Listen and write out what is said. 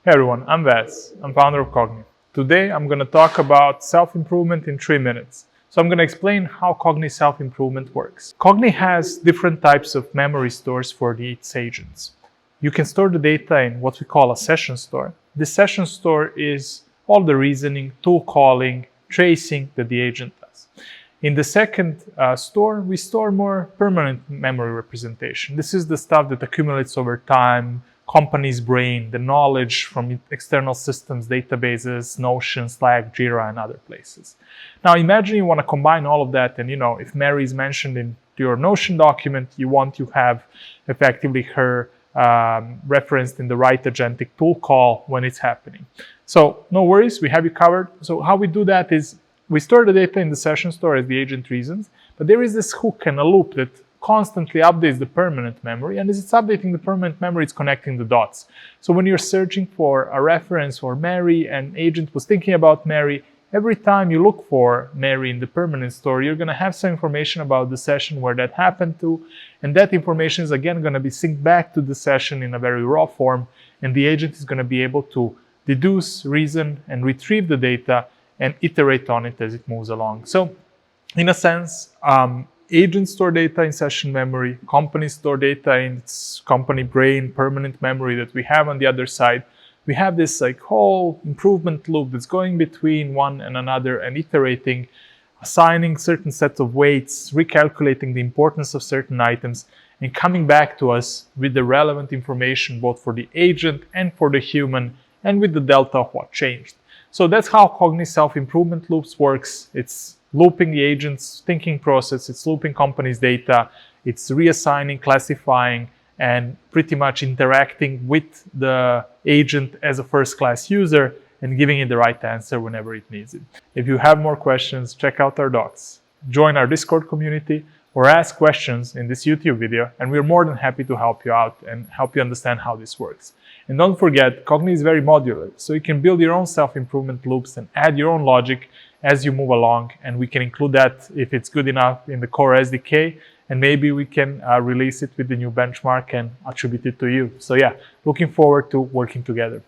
Hey everyone, I'm Vas. I'm founder of Cognee. Today I'm going to talk about self-improvement in 3 minutes. So I'm going to explain how Cognee self-improvement works. Cognee has different types of memory stores for its agents. You can store the data in what we call a session store. This session store is all the reasoning, tool calling, tracing that the agent does. In the second store, we store more permanent memory representation. This is the stuff that accumulates over time, company's brain, the knowledge from external systems, databases, Notion, Slack, Jira, and other places. Now imagine you want to combine all of that, and if Mary is mentioned in your Notion document, you want to have effectively her referenced in the right agentic tool call when it's happening. So no worries, we have you covered. So how we do that is we store the data in the session store as the agent reasons, but there is this hook and a loop that constantly updates the permanent memory, and as it's updating the permanent memory, it's connecting the dots. So when you're searching for a reference for Mary and agent was thinking about Mary, every time you look for Mary in the permanent store, you're going to have some information about the session where that happened to, and that information is again going to be synced back to the session in a very raw form, and the agent is going to be able to deduce, reason, and retrieve the data and iterate on it as it moves along. So in a sense, agents store data in session memory, companies store data in its company brain, permanent memory that we have on the other side. We have this whole improvement loop that's going between one and another and iterating, assigning certain sets of weights, recalculating the importance of certain items, and coming back to us with the relevant information both for the agent and for the human, and with the delta of what changed. So that's how Cognee self-improvement loops works. It's looping the agent's thinking process, it's looping company's data, it's reassigning, classifying, and pretty much interacting with the agent as a first-class user and giving it the right answer whenever it needs it. If you have more questions, check out our docs, join our Discord community, or ask questions in this YouTube video, and we're more than happy to help you out and help you understand how this works. And don't forget, Cognee is very modular, so you can build your own self-improvement loops and add your own logic as you move along, and we can include that if it's good enough in the core SDK, and maybe we can release it with the new benchmark and attribute it to you. So yeah, looking forward to working together.